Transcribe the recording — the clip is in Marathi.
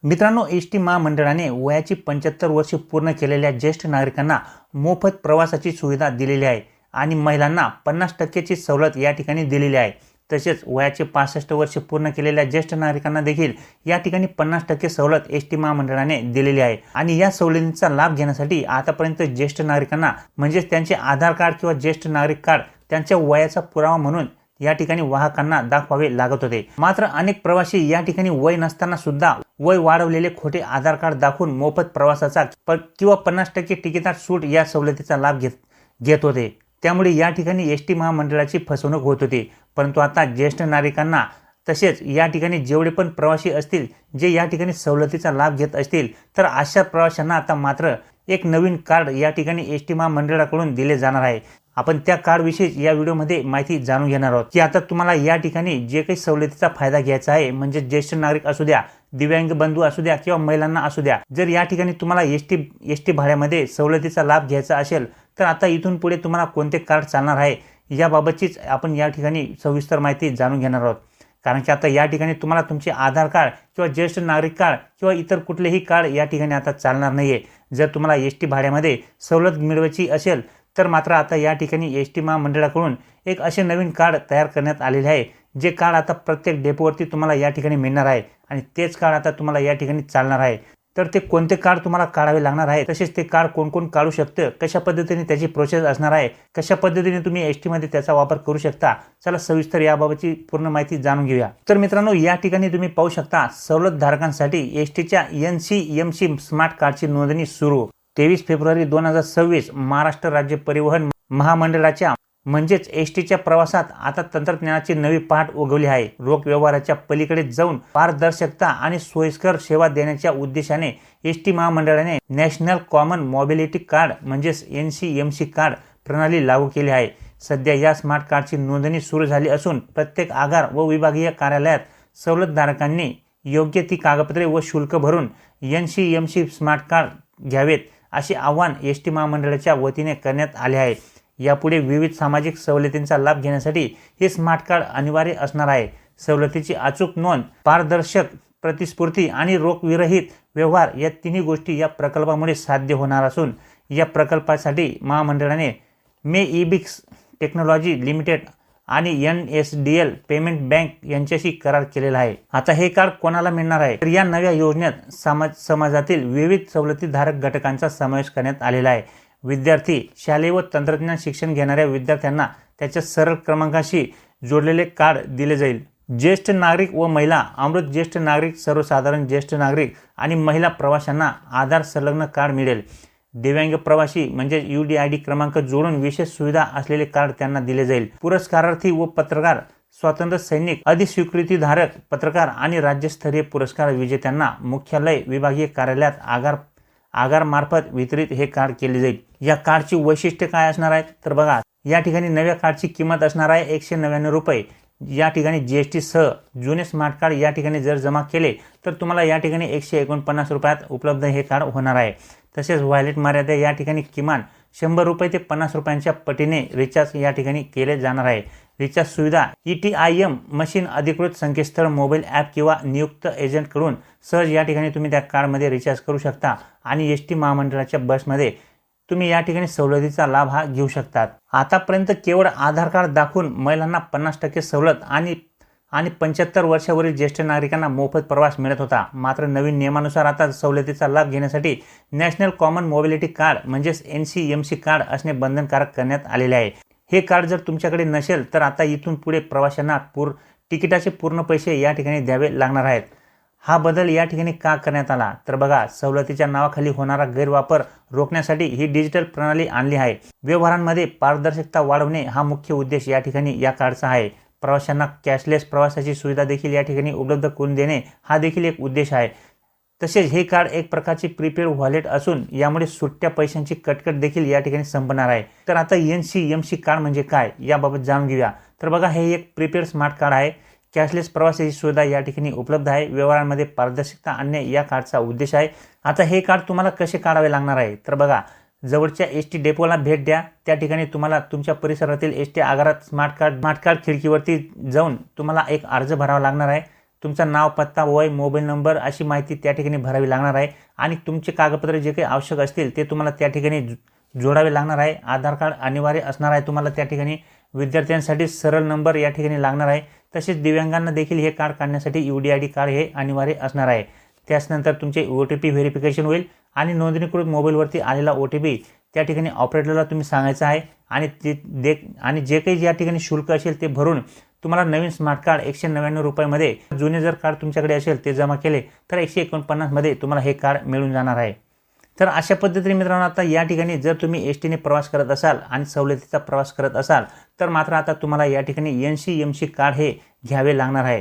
मित्रांनो, एसटी महामंडळाने वयाची 75 वर्षे पूर्ण केलेल्या ज्येष्ठ नागरिकांना मोफत प्रवासाची सुविधा दिलेली आहे आणि महिलांना 50% सवलत या ठिकाणी दिलेली आहे। तसेच वयाचे 65 वर्षे पूर्ण केलेल्या ज्येष्ठ नागरिकांना देखील या ठिकाणी 50% सवलत एसटी महामंडळाने दिलेली आहे आणि या सवलतीचा लाभ घेण्यासाठी आतापर्यंत ज्येष्ठ नागरिकांना म्हणजे त्यांचे आधार कार्ड किंवा ज्येष्ठ नागरिक कार्ड त्यांच्या वयाचा पुरावा म्हणून या ठिकाणी वाहकांना दाखवावे लागत होते। मात्र अनेक प्रवासी या ठिकाणी वय नसताना सुद्धा वय वाढवलेले खोटे आधार कार्ड दाखवून मोफत प्रवासाचा किंवा 50% तिकिटात सूट या सवलतीचा लाभ घेत होते। त्यामुळे या ठिकाणी एसटी महामंडळाची फसवणूक होत होती। परंतु आता ज्येष्ठ नागरिकांना तसेच या ठिकाणी जेवढे पण प्रवासी असतील जे या ठिकाणी सवलतीचा लाभ घेत असतील तर अशा प्रवाशांना आता मात्र एक नवीन कार्ड या ठिकाणी एसटी महामंडळाकडून दिले जाणार आहे। आपण त्या कार्ड विषयी या व्हिडिओमध्ये माहिती जाणून घेणार आहोत की आता तुम्हाला या ठिकाणी जे काही सवलतीचा फायदा घ्यायचा आहे म्हणजे ज्येष्ठ नागरिक असू द्या, दिव्यांग बंधू असू द्या किंवा महिलांना असू द्या, जर या ठिकाणी तुम्हाला एसटी भाड्यामध्ये सवलतीचा लाभ घ्यायचा असेल तर आता इथून पुढे तुम्हाला कोणते कार्ड चालणार आहे याबाबतचीच आपण या ठिकाणी सविस्तर माहिती जाणून घेणार आहोत। कारण की आता या ठिकाणी तुम्हाला तुमचे आधार कार्ड किंवा ज्येष्ठ नागरिक कार्ड किंवा इतर कुठलेही कार्ड या ठिकाणी आता चालणार नाहीये। जर तुम्हाला एसटी भाड्यामध्ये सवलत मिळवायची असेल तर मात्र आता या ठिकाणी एसटी महामंडळाकडून एक असे नवीन कार्ड तयार करण्यात आलेले आहे जे कार्ड आता प्रत्येक डेपोवरती तुम्हाला या ठिकाणी मिळणार आहे आणि तेच कार्ड आता तुम्हाला या ठिकाणी चालणार आहे। तर ते कोणते कार्ड तुम्हाला काढावे लागणार आहे, तसेच ते कार्ड कोण कोण काढू शकतं, कशा पद्धतीने त्याची प्रोसेस असणार आहे, कशा पद्धतीने तुम्ही एसटी मध्ये त्याचा वापर करू शकता, चला सविस्तर याबाबतची पूर्ण माहिती जाणून घेऊया। तर मित्रांनो, या ठिकाणी तुम्ही पाहू शकता सवलत धारकांसाठी एसटीच्या NCMC स्मार्ट कार्डची नोंदणी सुरू। 23 फेब्रुवारी 2026 महाराष्ट्र राज्य परिवहन महामंडळाच्या म्हणजेच एसटीच्या प्रवासात आता तंत्रज्ञानाची नवी पहाट उगवली आहे। रोख व्यवहाराच्या पलीकडे जाऊन पारदर्शकता आणि सोयीस्कर सेवा देण्याच्या उद्देशाने एसटी महामंडळाने नॅशनल कॉमन मोबिलिटी कार्ड म्हणजेच NCMC कार्ड प्रणाली लागू केली आहे। सध्या या स्मार्ट कार्डची नोंदणी सुरू झाली असून प्रत्येक आगार व विभागीय कार्यालयात सवलतधारकांनी योग्य ती कागदपत्रे व शुल्क भरून NCMC स्मार्ट कार्ड घ्यावेत असे आवाहन एसटी महामंडळाच्या वतीने करण्यात आले आहे। यापुढे विविध सामाजिक सवलतींचा लाभ घेण्यासाठी हे स्मार्ट कार्ड अनिवार्य असणार आहे। सवलतीची अचूक नोंद, पारदर्शक प्रतिस्फूर्ती आणि रोख विरहित व्यवहार या तिन्ही गोष्टी या प्रकल्पामुळे साध्य होणार असून या प्रकल्पासाठी महामंडळाने मे-ई-बिक्स टेक्नॉलॉजी लिमिटेड आणि NSDL पेमेंट बँक यांच्याशी करार केलेला आहे। आता हे कार्ड कोणाला मिळणार आहे तर या नव्या योजनेत समाजातील विविध सवलतीधारक घटकांचा समावेश करण्यात आलेला आहे। विद्यार्थी, शालेय व तंत्रज्ञान शिक्षण घेणाऱ्या विद्यार्थ्यांना त्याच्या सरळ क्रमांकाशी जोडलेले कार्ड दिले जाईल। ज्येष्ठ नागरिक व महिला, अमृत ज्येष्ठ नागरिक, सर्वसाधारण ज्येष्ठ नागरिक आणि महिला प्रवाशांना आधार संलग्न कार्ड मिळेल। दिव्यांग प्रवासी म्हणजे UDID क्रमांक जोडून विशेष सुविधा असलेले कार्ड त्यांना दिले जाईल। पुरस्कारार्थी व पत्रकार, स्वातंत्र्य सैनिक, अधिस्वीकृतीधारक पत्रकार आणि राज्यस्तरीय पुरस्कार विजेत्यांना मुख्यालय विभागीय कार्यालयात आगार मार्फत वितरित हे कार्ड केले जाईल। या कार्डची वैशिष्ट्य काय असणार आहे तर बघा, या ठिकाणी नव्या कार्डची किंमत असणार आहे 199 रुपये। या ठिकाणी GST सह जुने स्मार्ट कार्ड या ठिकाणी जर जमा केले तर तुम्हाला या ठिकाणी 149 रुपयात उपलब्ध हे कार्ड होणार आहे। तसेच व्हॅलिड मर्यादा या ठिकाणी किमान 100 रुपये ते 50 रुपयांच्या पटीने रिचार्ज या ठिकाणी केले जाणार आहे। रिचार्ज सुविधा ETIM मशीन, अधिकृत संकेतस्थळ, मोबाईल ॲप किंवा नियुक्त एजंटकडून सहज या ठिकाणी तुम्ही त्या कार्डमध्ये रिचार्ज करू शकता आणि एसटी महामंडळाच्या बसमध्ये तुम्ही या ठिकाणी सवलतीचा लाभ हा घेऊ शकतात। आतापर्यंत केवळ आधार कार्ड दाखवून महिलांना 50% सवलत आणि 75 वर्षावरील ज्येष्ठ नागरिकांना मोफत प्रवास मिळत होता। मात्र नवीन नियमानुसार आता सवलतीचा लाभ घेण्यासाठी नॅशनल कॉमन मोबिलिटी कार्ड म्हणजेच NCMC कार्ड असणे बंधनकारक करण्यात आलेले आहे। हे कार्ड जर तुमच्याकडे नसेल तर आता इथून पुढे प्रवाशांना तिकिटाचे पूर्ण पैसे या ठिकाणी द्यावे लागणार आहेत। हा बदल या ठिकाणी का करण्यात आला तर बघा, सवलतीच्या नावाखाली होणारा गैरवापर रोखण्यासाठी ही डिजिटल प्रणाली आणली आहे। व्यवहारांमध्ये पारदर्शकता वाढवणे हा मुख्य उद्देश या ठिकाणी या कार्डचा आहे। प्रवाशांना कॅशलेस प्रवासाची सुविधा देखील या ठिकाणी उपलब्ध करून देणे हा देखील एक उद्देश आहे। तसेच हे कार्ड एक प्रकारचे प्रीपेड वॉलेट असून यामुळे सुट्ट्या पैशांची कटकट देखील या ठिकाणी संपणार आहे। तर आता NCMC कार्ड म्हणजे काय याबाबत जाणून घेऊया। तर बघा, हे एक प्रीपेड स्मार्ट कार्ड आहे। कॅशलेस प्रवासाची सुविधा या ठिकाणी उपलब्ध आहे। व्यवहारांमध्ये पारदर्शकता आणणे या कार्डचा उद्देश आहे। आता हे कार्ड तुम्हाला कसे काढावे लागणार आहे तर बघा, जवळच्या एसटी डेपोला भेट द्या। त्या ठिकाणी तुम्हाला तुमच्या परिसरातील एसटी आगारात स्मार्ट कार्ड खिडकीवरती जाऊन तुम्हाला एक अर्ज भरावा लागणार आहे। तुमचा नाव, पत्ता, वय, मोबाईल नंबर अशी माहिती त्या ठिकाणी भरावी लागणार आहे आणि तुमचे कागदपत्रे जे काही आवश्यक असतील ते तुम्हाला त्या ठिकाणी जोडावे लागणार आहे. आधार कार्ड अनिवार्य असणार आहे तुम्हाला त्या ठिकाणी. विद्यार्थ्यांसाठी सरळ नंबर या ठिकाणी लागणार आहे. तसेच दिव्यांगांना देखील हे कार्ड काढण्यासाठी UDID कार्ड हे अनिवार्य असणार आहे. त्यानंतर तुमचे OTP व्हेरिफिकेशन होईल आणि नोंदणीकृत मोबाईलवरती आलेला OTP त्या ठिकाणी ऑपरेटरला तुम्ही सांगायचं आहे आणि जे काही या ठिकाणी शुल्क असेल ते भरून तुम्हाला नवीन स्मार्ट कार्ड 199 रुपयामध्ये, जुने जर कार्ड तुमच्याकडे असेल ते जमा केले तर 149 मध्ये तुम्हाला हे कार्ड मिळून जाणार आहे. तर अशा पद्धतीने मित्रांनो आता या ठिकाणी जर तुम्ही STने प्रवास करत असाल आणि सवलतीचा प्रवास करत असाल तर मात्र आता तुम्हाला या ठिकाणी NC, MC कार्ड हे घ्यावे लागणार आहे.